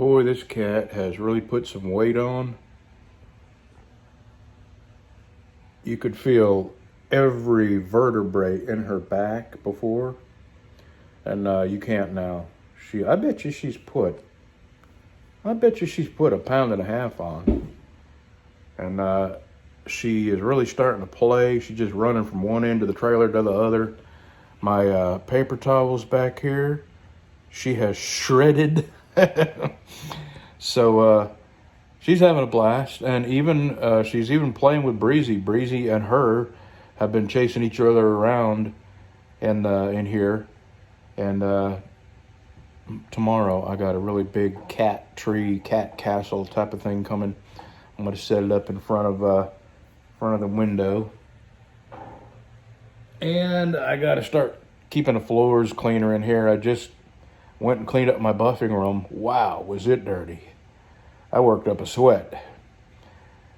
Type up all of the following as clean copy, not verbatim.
Boy, this cat has really put some weight on. You could feel every vertebrae in her back before, and you can't now. I bet you she's put a pound and a half on, and she is really starting to play. She's just running from one end of the trailer to the other. My paper towels back here, she has shredded. So she's having a blast, and even she's even playing with Breezy. Breezy and her have been chasing each other around in here. And tomorrow I got a really big cat castle type of thing coming. I'm gonna set it up in front of the window, and I gotta start keeping the floors cleaner in here. I just went and cleaned up my buffing room. Wow, was it dirty. I worked up a sweat.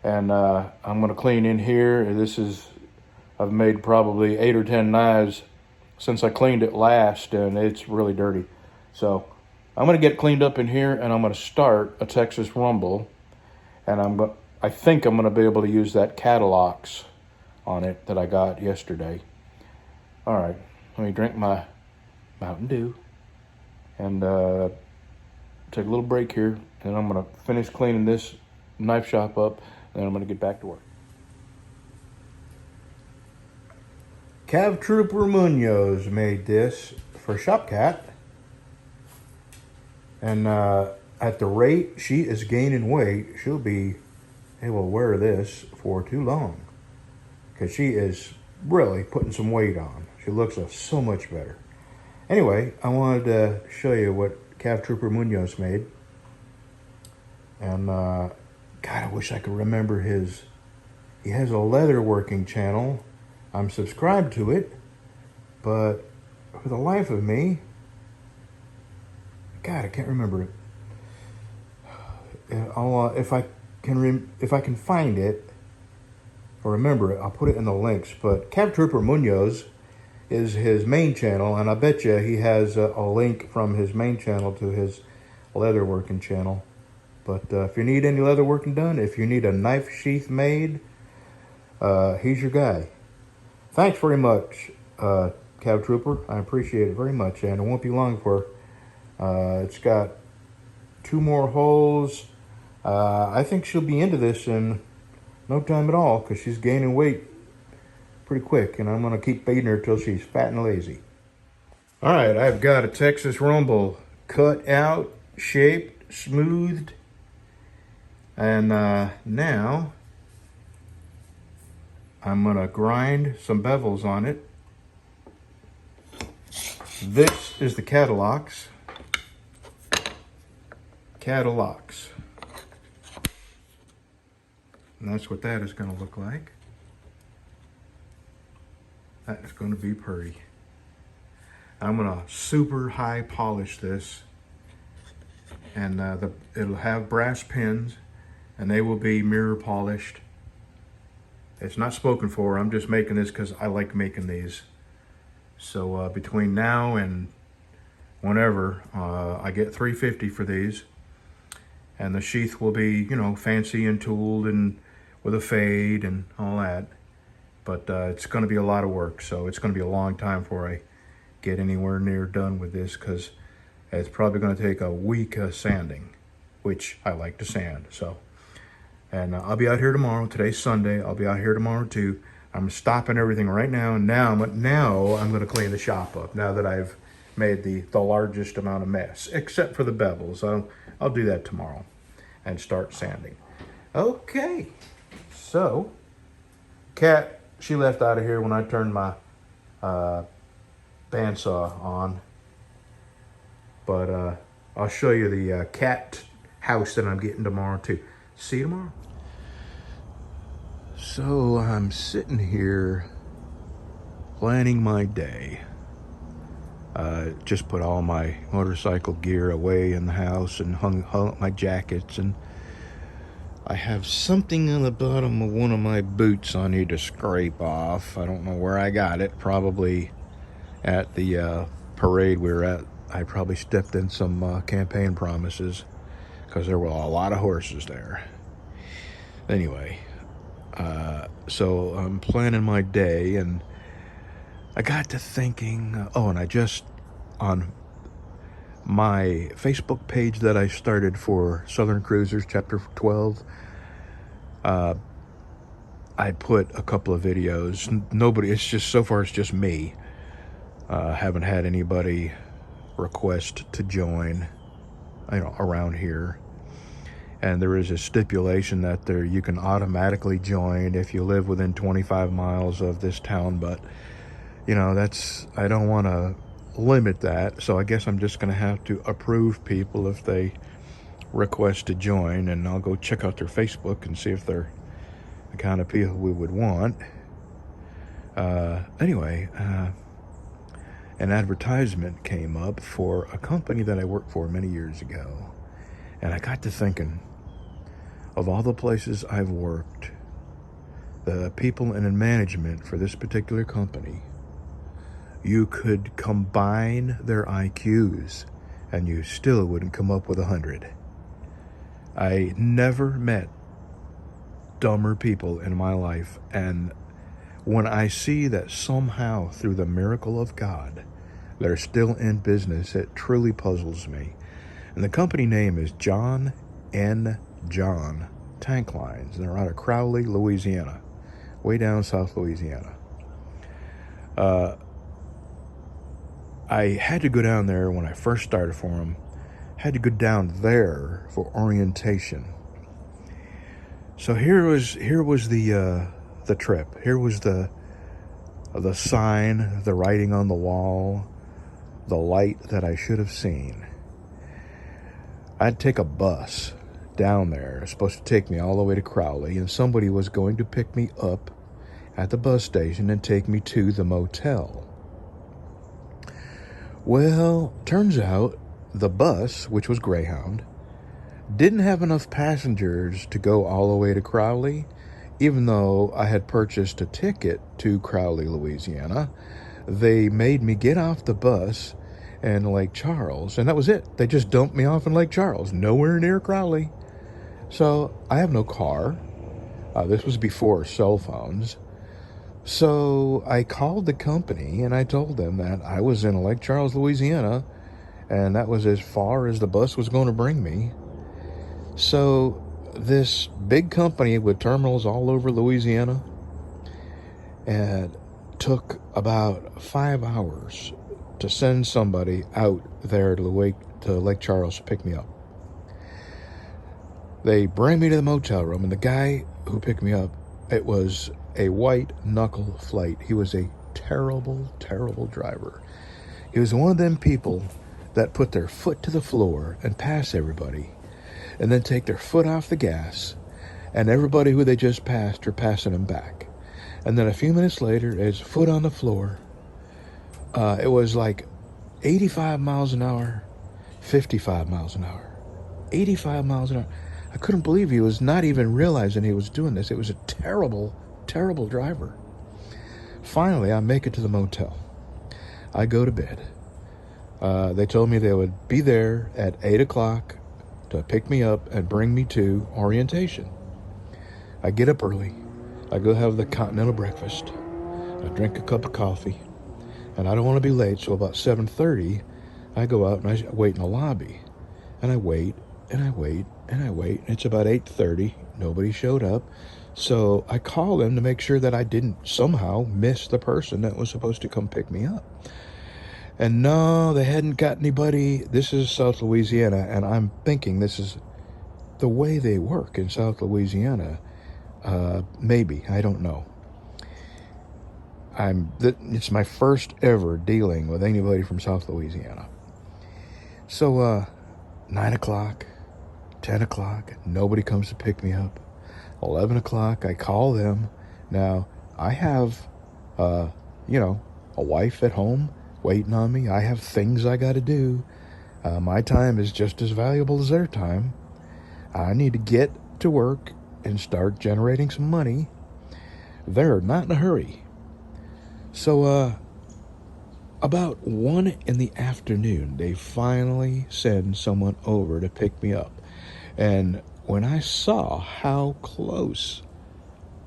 And I'm gonna clean in here. I've made probably 8 or 10 knives since I cleaned it last, and it's really dirty. So I'm gonna get cleaned up in here, and I'm gonna start a Texas Rumble. And I think I'm gonna be able to use that Katalox on it that I got yesterday. All right, let me drink my Mountain Dew and take a little break here, and I'm gonna finish cleaning this knife shop up, and then I'm gonna get back to work. Cav Trooper Munoz made this for Shopcat, and at the rate she is gaining weight, she'll be able to wear this for too long, because she is really putting some weight on. She looks so much better. Anyway, I wanted to show you what Cav Trooper Munoz made. And God, I wish I could remember he has a leatherworking channel. I'm subscribed to it, but for the life of me, God, I can't remember it. If I can find it or remember it, I'll put it in the links. But Cav Trooper Munoz is his main channel, and I bet you he has a link from his main channel to his leatherworking channel. But if you need any leatherworking done, if you need a knife sheath made, he's your guy. Thanks very much, Cav Trooper. I appreciate it very much, and it won't be long for it's got 2 more holes. I think she'll be into this in no time at all, because she's gaining weight pretty quick, and I'm going to keep feeding her till she's fat and lazy. All right, I've got a Texas Rumble cut out, shaped, smoothed, and now I'm going to grind some bevels on it. This is the Katalox. And that's what that is going to look like. That is going to be pretty. I'm going to super high polish this, and it'll have brass pins, and they will be mirror polished. It's not spoken for. I'm just making this because I like making these. So between now and whenever, I get $350 for these, and the sheath will be, fancy and tooled and with a fade and all that. But it's going to be a lot of work, so it's going to be a long time before I get anywhere near done with this, because it's probably going to take a week of sanding, which I like to sand. So, and I'll be out here tomorrow. Today's Sunday. I'll be out here tomorrow too. I'm stopping everything right now, and now I'm going to clean the shop up, now that I've made the largest amount of mess, except for the bevels. I'll do that tomorrow and start sanding. Okay, so Kat, she left out of here when I turned my bandsaw on. But I'll show you the cat house that I'm getting tomorrow too. See you tomorrow. So I'm sitting here planning my day. Just put all my motorcycle gear away in the house and hung up my jackets, and I have something on the bottom of one of my boots I need to scrape off. I don't know where I got it. Probably at the parade we were at. I probably stepped in some campaign promises. because there were a lot of horses there. Anyway, so I'm planning my day, and I got to thinking, and I just, on my Facebook page that I started for Southern Cruisers Chapter 12, I put a couple of videos. Nobody, it's just, so far it's just me. Haven't had anybody request to join, around here. And there is a stipulation that you can automatically join if you live within 25 miles of this town, but I don't want to limit that, so I guess I'm just going to have to approve people if they request to join, and I'll go check out their Facebook and see if they're the kind of people we would want. Anyway, an advertisement came up for a company that I worked for many years ago, and I got to thinking, of all the places I've worked, the people in management for this particular company, you could combine their IQs and you still wouldn't come up with 100. I never met dumber people in my life, and when I see that somehow through the miracle of God they're still in business, it truly puzzles me. And the company name is John N. John Tank Lines. They're out of Crowley, Louisiana, way down South Louisiana. I had to go down there when I first started for them. Had to go down there for orientation. So here was the trip. Here was the sign, the writing on the wall, the light that I should have seen. I'd take a bus down there. It was supposed to take me all the way to Crowley, and somebody was going to pick me up at the bus station and take me to the motel. Well, turns out the bus, which was Greyhound, didn't have enough passengers to go all the way to Crowley, even though I had purchased a ticket to Crowley, Louisiana. They made me get off the bus in Lake Charles, and that was it. They just dumped me off in Lake Charles, nowhere near Crowley. So I have no car. This was before cell phones. So I called the company and I told them that I was in Lake Charles, Louisiana, and that was as far as the bus was going to bring me. So this big company with terminals all over Louisiana, and took about 5 hours to send somebody out there to Lake Charles to pick me up. They bring me to the motel room, and the guy who picked me up, it was a white knuckle flight. He was a terrible, terrible driver. He was one of them people that put their foot to the floor and pass everybody, and then take their foot off the gas, and everybody who they just passed are passing him back. And then a few minutes later, his foot on the floor. It was like 85 miles an hour, 55 miles an hour, 85 miles an hour. I couldn't believe he was not even realizing he was doing this. It was a terrible, terrible driver. Finally, I make it to the motel. I go to bed. They told me they would be there at 8 o'clock to pick me up and bring me to orientation. I get up early. I go have the continental breakfast. I drink a cup of coffee. And I don't want to be late, so about 7:30, I go out and I wait in the lobby. And I wait, and I wait, and I wait. It's about 8:30. Nobody showed up. So I call them to make sure that I didn't somehow miss the person that was supposed to come pick me up. And no, they hadn't got anybody. This is South Louisiana, and I'm thinking this is the way they work in South Louisiana. Maybe, I don't know. It's my first ever dealing with anybody from South Louisiana. So 9 o'clock, 10 o'clock, nobody comes to pick me up. 11 o'clock, I call them. Now, I have, a wife at home waiting on me. I have things I got to do. My time is just as valuable as their time. I need to get to work and start generating some money. They're not in a hurry. So, about 1 in the afternoon, they finally send someone over to pick me up. And when I saw how close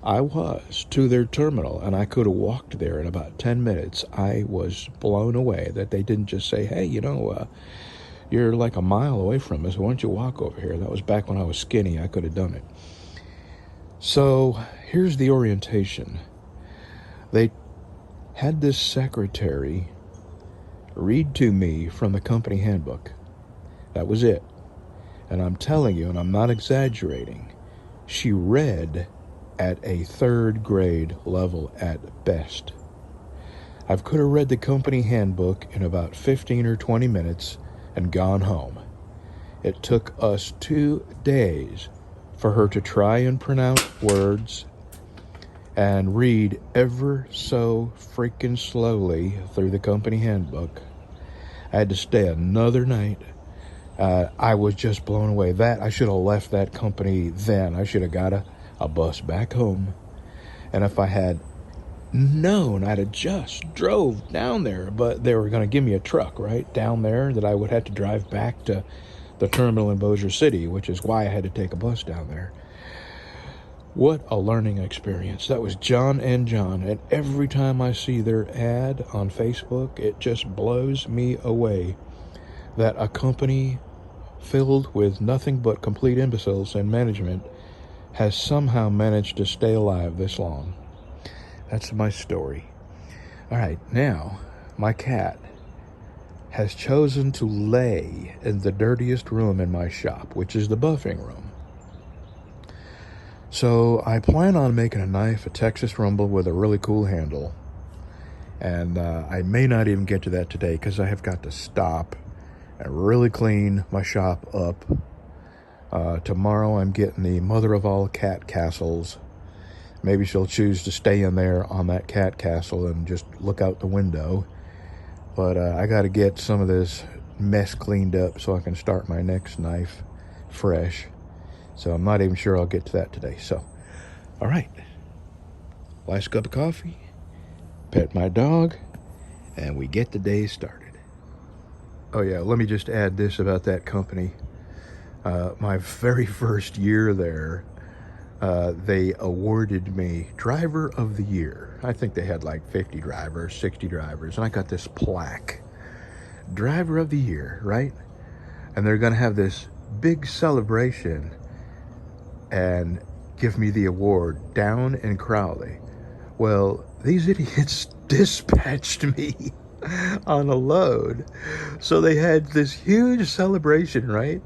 I was to their terminal and I could have walked there in about 10 minutes, I was blown away that they didn't just say, hey, you're like a mile away from us. Why don't you walk over here? That was back when I was skinny. I could have done it. So here's the orientation. They had this secretary read to me from the company handbook. That was it. And I'm telling you, and I'm not exaggerating, she read at a third grade level at best. I could have read the company handbook in about 15 or 20 minutes and gone home. It took us 2 days for her to try and pronounce words and read ever so freaking slowly through the company handbook. I had to stay another night. I was just blown away. I should have left that company then. I should have got a bus back home. And if I had known, I'd have just drove down there. But they were going to give me a truck right down there that I would have to drive back to the terminal in Bossier City, which is why I had to take a bus down there. What a learning experience. That was John and John. And every time I see their ad on Facebook, it just blows me away that a company filled with nothing but complete imbeciles and management has somehow managed to stay alive this long. That's my story. All right, now my cat has chosen to lay in the dirtiest room in my shop, which is the buffing room. So I plan on making a knife, a Texas Rumble with a really cool handle. And I may not even get to that today because I have got to stop and really clean my shop up. Tomorrow I'm getting the mother of all cat castles. Maybe she'll choose to stay in there on that cat castle and just look out the window. But I got to get some of this mess cleaned up so I can start my next knife fresh. So I'm not even sure I'll get to that today. So, all right. Last cup of coffee, pet my dog, and we get the day started. Oh yeah, let me just add this about that company. My very first year there, they awarded me Driver of the Year. I think they had like 50 drivers, 60 drivers, and I got this plaque. Driver of the Year, right? And they're going to have this big celebration and give me the award down in Crowley. Well, these idiots dispatched me on a load. So they had this huge celebration, right?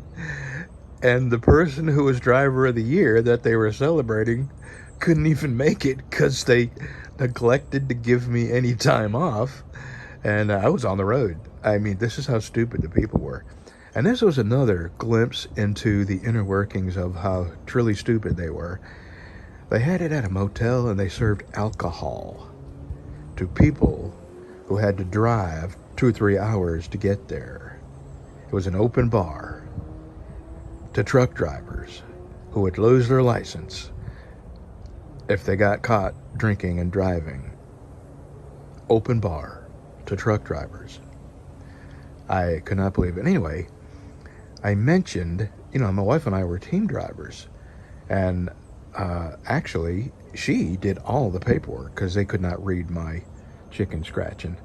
And the person who was Driver of the Year that they were celebrating couldn't even make it because they neglected to give me any time off. And I was on the road. I mean, this is how stupid the people were. And this was another glimpse into the inner workings of how truly stupid they were. They had it at a motel and they served alcohol to people who had to drive 2 or 3 hours to get there. It was an open bar to truck drivers who would lose their license if they got caught drinking and driving. Open bar to truck drivers. I could not believe it. Anyway, I mentioned, my wife and I were team drivers. And actually, she did all the paperwork because they could not read my chicken scratching.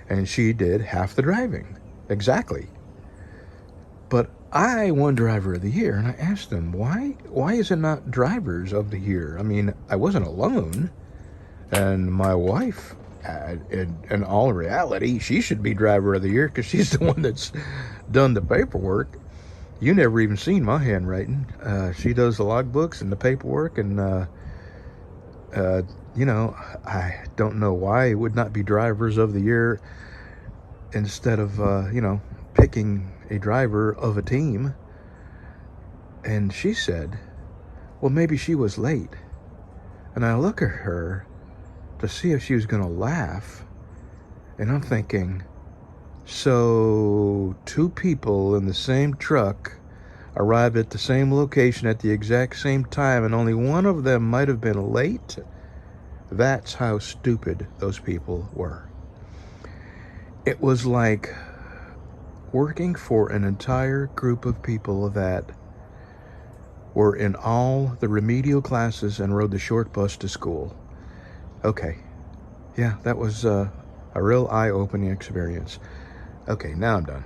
And she did half the driving. Exactly. But I won Driver of the Year, and I asked them, why is it not Drivers of the Year? I mean, I wasn't alone. And my wife, in all reality, she should be Driver of the Year because she's the one that's done the paperwork. You never even seen my handwriting. She does the logbooks and the paperwork, and I don't know why it would not be Drivers of the Year instead of picking a driver of a team. And she said, well, maybe she was late. And I look at her to see if she was going to laugh, and I'm thinking, so 2 people in the same truck arrived at the same location at the exact same time, and only one of them might have been late? That's how stupid those people were. It was like working for an entire group of people that were in all the remedial classes and rode the short bus to school. Okay, yeah, that was a real eye-opening experience. Okay, now I'm done.